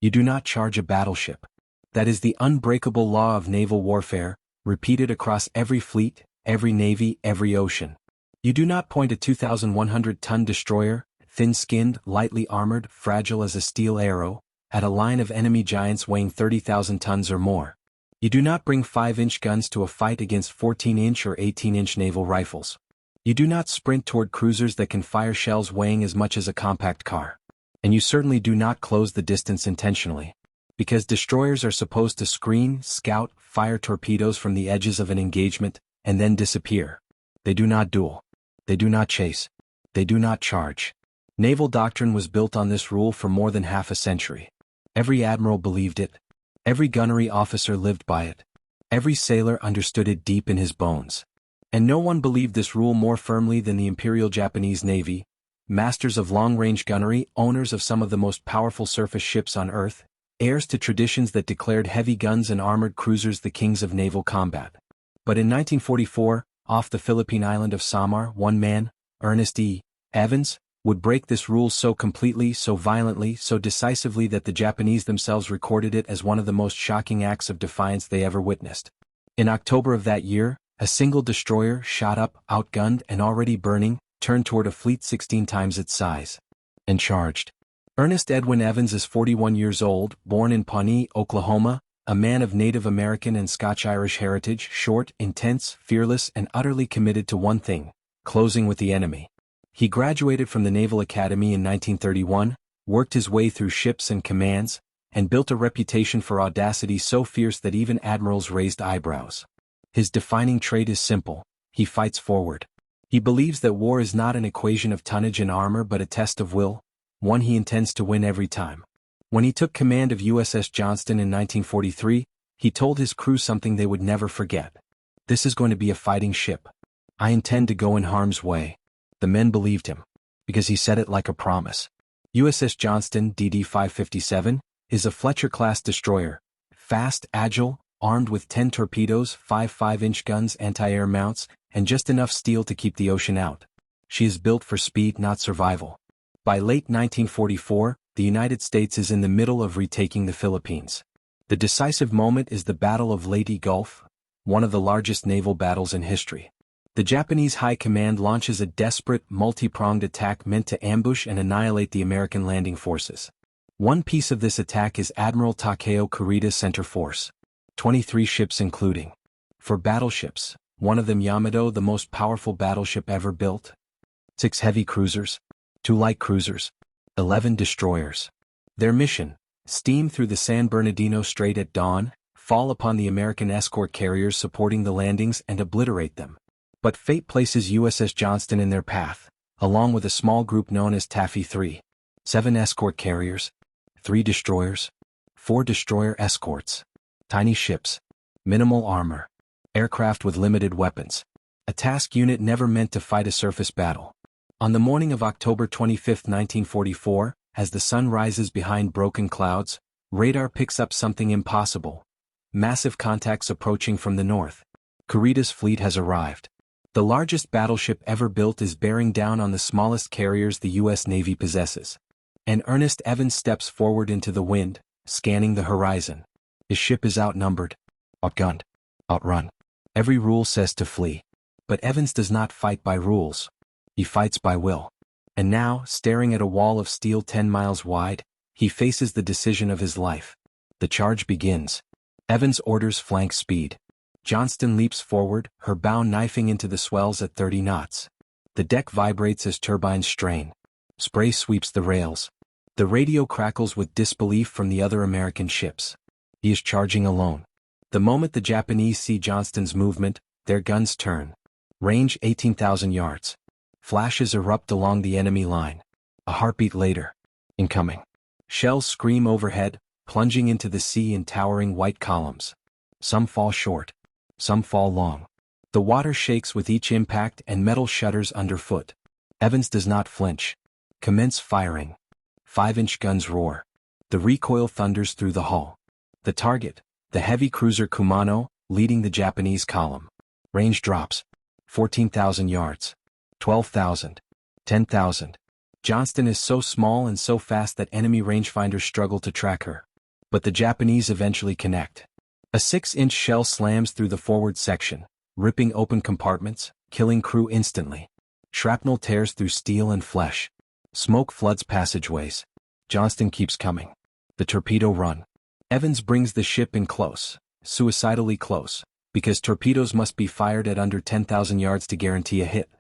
You do not charge a battleship. That is the unbreakable law of naval warfare, repeated across every fleet, every navy, every ocean. You do not point a 2,100-ton destroyer, thin-skinned, lightly armored, fragile as a steel arrow, at a line of enemy giants weighing 30,000 tons or more. You do not bring 5-inch guns to a fight against 14-inch or 18-inch naval rifles. You do not sprint toward cruisers that can fire shells weighing as much as a compact car. And you certainly do not close the distance intentionally. Because destroyers are supposed to screen, scout, fire torpedoes from the edges of an engagement, and then disappear. They do not duel. They do not chase. They do not charge. Naval doctrine was built on this rule for more than half a century. Every admiral believed it. Every gunnery officer lived by it. Every sailor understood it deep in his bones. And no one believed this rule more firmly than the Imperial Japanese Navy, masters of long-range gunnery, owners of some of the most powerful surface ships on Earth, heirs to traditions that declared heavy guns and armored cruisers the kings of naval combat. But in 1944, off the Philippine island of Samar, one man, Ernest E. Evans, would break this rule so completely, so violently, so decisively that the Japanese themselves recorded it as one of the most shocking acts of defiance they ever witnessed. In October of that year, a single destroyer, shot up, outgunned, and already burning, turned toward a fleet 16 times its size. And charged. Ernest Edwin Evans is 41 years old, born in Pawnee, Oklahoma, a man of Native American and Scotch-Irish heritage, short, intense, fearless, and utterly committed to one thing: closing with the enemy. He graduated from the Naval Academy in 1931, worked his way through ships and commands, and built a reputation for audacity so fierce that even admirals raised eyebrows. His defining trait is simple: he fights forward. He believes that war is not an equation of tonnage and armor but a test of will, one he intends to win every time. When he took command of USS Johnston in 1943, he told his crew something they would never forget. "This is going to be a fighting ship. I intend to go in harm's way." The men believed him, because he said it like a promise. USS Johnston, DD 557, is a Fletcher-class destroyer, fast, agile, armed with 10 torpedoes, 5 5-inch guns, anti-air mounts, and just enough steel to keep the ocean out. She is built for speed, not survival. By late 1944, the United States is in the middle of retaking the Philippines. The decisive moment is the Battle of Leyte Gulf, one of the largest naval battles in history. The Japanese High Command launches a desperate, multi-pronged attack meant to ambush and annihilate the American landing forces. One piece of this attack is Admiral Takeo Kurita's center force. 23 ships including. 4 battleships, one of them Yamato, the most powerful battleship ever built. 6 heavy cruisers. 2 light cruisers. 11 destroyers. Their mission: steam through the San Bernardino Strait at dawn, fall upon the American escort carriers supporting the landings and obliterate them. But fate places USS Johnston in their path, along with a small group known as Taffy 3. 7 escort carriers. 3 destroyers. 4 destroyer escorts. Tiny ships. Minimal armor. Aircraft with limited weapons. A task unit never meant to fight a surface battle. On the morning of October 25, 1944, as the sun rises behind broken clouds, radar picks up something impossible. Massive contacts approaching from the north. Kurita's fleet has arrived. The largest battleship ever built is bearing down on the smallest carriers the U.S. Navy possesses. And Ernest Evans steps forward into the wind, scanning the horizon. His ship is outnumbered, outgunned, outrun. Every rule says to flee. But Evans does not fight by rules. He fights by will. And now, staring at a wall of steel 10 miles wide, he faces the decision of his life. The charge begins. Evans orders flank speed. Johnston leaps forward, her bow knifing into the swells at 30 knots. The deck vibrates as turbines strain. Spray sweeps the rails. The radio crackles with disbelief from the other American ships. He is charging alone. The moment the Japanese see Johnston's movement, their guns turn. Range 18,000 yards. Flashes erupt along the enemy line. A heartbeat later. Incoming. Shells scream overhead, plunging into the sea in towering white columns. Some fall short. Some fall long. The water shakes with each impact and metal shudders underfoot. Evans does not flinch. Commence firing. 5-inch guns roar. The recoil thunders through the hull. The target, the heavy cruiser Kumano, leading the Japanese column. Range drops. 14,000 yards. 12,000. 10,000. Johnston is so small and so fast that enemy rangefinders struggle to track her. But the Japanese eventually connect. A 6-inch shell slams through the forward section, ripping open compartments, killing crew instantly. Shrapnel tears through steel and flesh. Smoke floods passageways. Johnston keeps coming. The torpedo run. Evans brings the ship in close, suicidally close, because torpedoes must be fired at under 10,000 yards to guarantee a hit.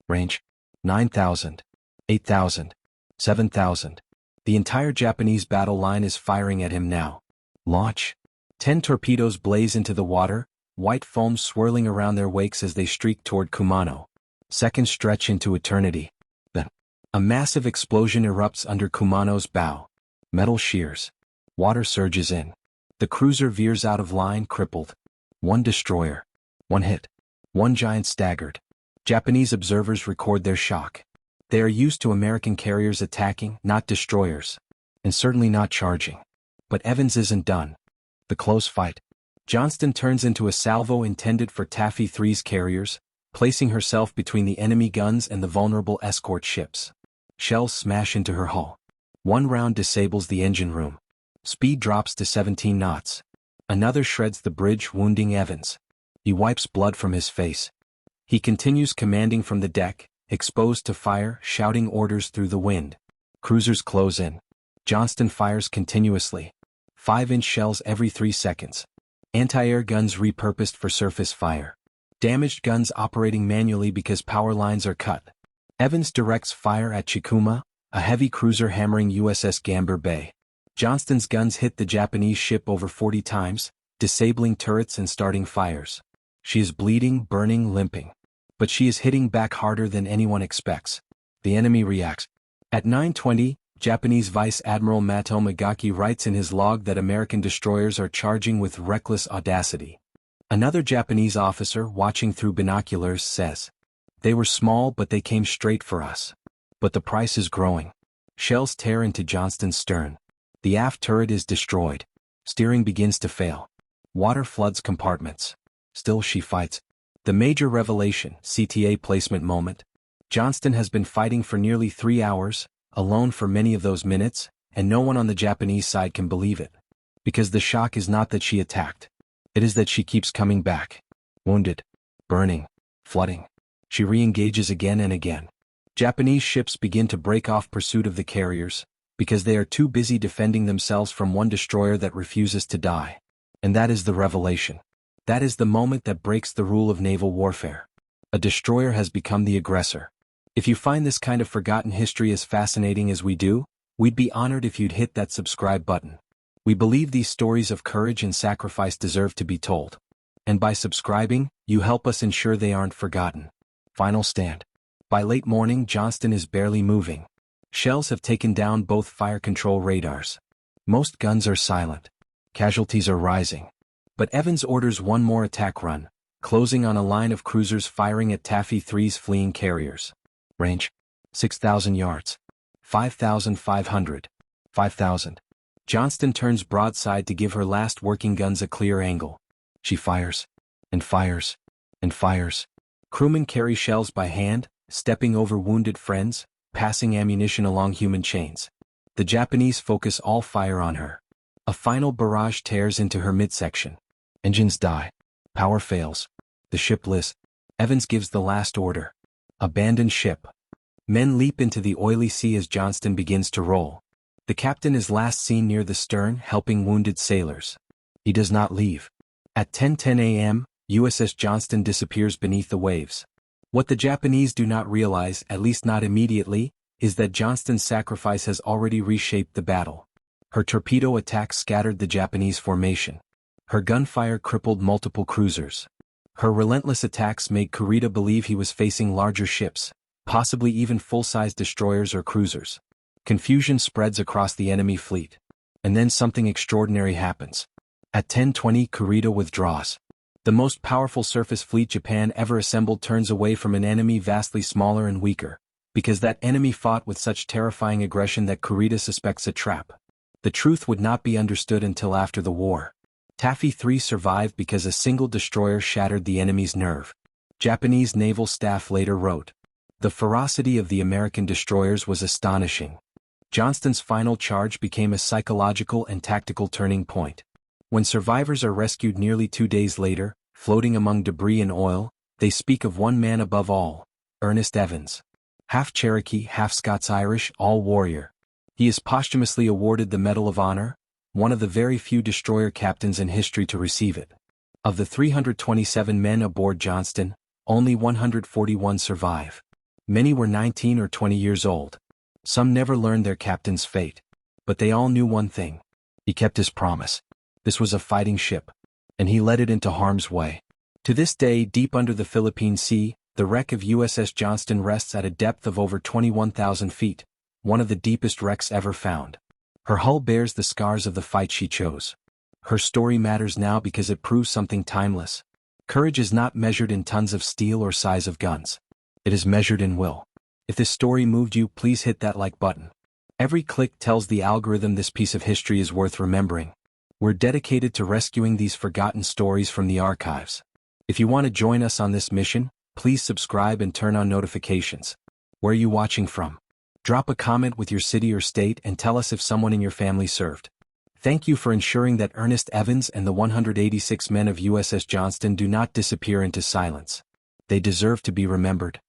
Range: 9,000, 8,000, 7,000. The entire Japanese battle line is firing at him now. Launch. 10 torpedoes blaze into the water, white foam swirling around their wakes as they streak toward Kumano. Seconds stretch into eternity. Then, a massive explosion erupts under Kumano's bow. Metal shears. Water surges in. The cruiser veers out of line, crippled. One destroyer. One hit. One giant staggered. Japanese observers record their shock. They are used to American carriers attacking, not destroyers. And certainly not charging. But Evans isn't done. The close fight. Johnston turns into a salvo intended for Taffy 3's carriers, placing herself between the enemy guns and the vulnerable escort ships. Shells smash into her hull. One round disables the engine room. Speed drops to 17 knots. Another shreds the bridge, wounding Evans. He wipes blood from his face. He continues commanding from the deck, exposed to fire, shouting orders through the wind. Cruisers close in. Johnston fires continuously. 5-inch shells every 3 seconds. Anti-air guns repurposed for surface fire. Damaged guns operating manually because power lines are cut. Evans directs fire at Chikuma, a heavy cruiser hammering USS Gambier Bay. Johnston's guns hit the Japanese ship over 40 times, disabling turrets and starting fires. She is bleeding, burning, limping. But she is hitting back harder than anyone expects. The enemy reacts. At 9:20, Japanese Vice Admiral Mato Magaki writes in his log that American destroyers are charging with reckless audacity. Another Japanese officer, watching through binoculars, says, "They were small but they came straight for us. But the price is growing." Shells tear into Johnston's stern. The aft turret is destroyed. Steering begins to fail. Water floods compartments. Still she fights. The major revelation, CTA placement moment. Johnston has been fighting for nearly 3 hours, alone for many of those minutes, and no one on the Japanese side can believe it. Because the shock is not that she attacked. It is that she keeps coming back. Wounded. Burning. Flooding. She re-engages again and again. Japanese ships begin to break off pursuit of the carriers, because they are too busy defending themselves from one destroyer that refuses to die. And that is the revelation. That is the moment that breaks the rule of naval warfare. A destroyer has become the aggressor. If you find this kind of forgotten history as fascinating as we do, we'd be honored if you'd hit that subscribe button. We believe these stories of courage and sacrifice deserve to be told. And by subscribing, you help us ensure they aren't forgotten. Final stand. By late morning, Johnston is barely moving. Shells have taken down both fire control radars. Most guns are silent. Casualties are rising. But Evans orders one more attack run, closing on a line of cruisers firing at Taffy 3's fleeing carriers. Range: 6,000 yards. 5,500. 5,000. Johnston turns broadside to give her last working guns a clear angle. She fires. And fires. And fires. Crewmen carry shells by hand, stepping over wounded friends, passing ammunition along human chains. The Japanese focus all fire on her. A final barrage tears into her midsection. Engines die. Power fails. The ship lists. Evans gives the last order. Abandon ship. Men leap into the oily sea as Johnston begins to roll. The captain is last seen near the stern helping wounded sailors. He does not leave. At 10:10 a.m., USS Johnston disappears beneath the waves. What the Japanese do not realize, at least not immediately, is that Johnston's sacrifice has already reshaped the battle. Her torpedo attack scattered the Japanese formation. Her gunfire crippled multiple cruisers. Her relentless attacks made Kurita believe he was facing larger ships, possibly even full-size destroyers or cruisers. Confusion spreads across the enemy fleet. And then something extraordinary happens. At 10:20, Kurita withdraws. The most powerful surface fleet Japan ever assembled turns away from an enemy vastly smaller and weaker, because that enemy fought with such terrifying aggression that Kurita suspects a trap. The truth would not be understood until after the war. Taffy 3 survived because a single destroyer shattered the enemy's nerve. Japanese naval staff later wrote, "The ferocity of the American destroyers was astonishing. Johnston's final charge became a psychological and tactical turning point. When survivors are rescued nearly 2 days later, floating among debris and oil, they speak of one man above all, Ernest Evans. Half Cherokee, half Scots-Irish, all warrior. He is posthumously awarded the Medal of Honor, one of the very few destroyer captains in history to receive it. Of the 327 men aboard Johnston, only 141 survive. Many were 19 or 20 years old. Some never learned their captain's fate. But they all knew one thing. He kept his promise. This was a fighting ship. And he led it into harm's way. To this day, deep under the Philippine Sea, the wreck of USS Johnston rests at a depth of over 21,000 feet, one of the deepest wrecks ever found. Her hull bears the scars of the fight she chose. Her story matters now because it proves something timeless. Courage is not measured in tons of steel or size of guns. It is measured in will. If this story moved you, please hit that like button. Every click tells the algorithm this piece of history is worth remembering. We're dedicated to rescuing these forgotten stories from the archives. If you want to join us on this mission, please subscribe and turn on notifications. Where are you watching from? Drop a comment with your city or state and tell us if someone in your family served. Thank you for ensuring that Ernest Evans and the 186 men of USS Johnston do not disappear into silence. They deserve to be remembered.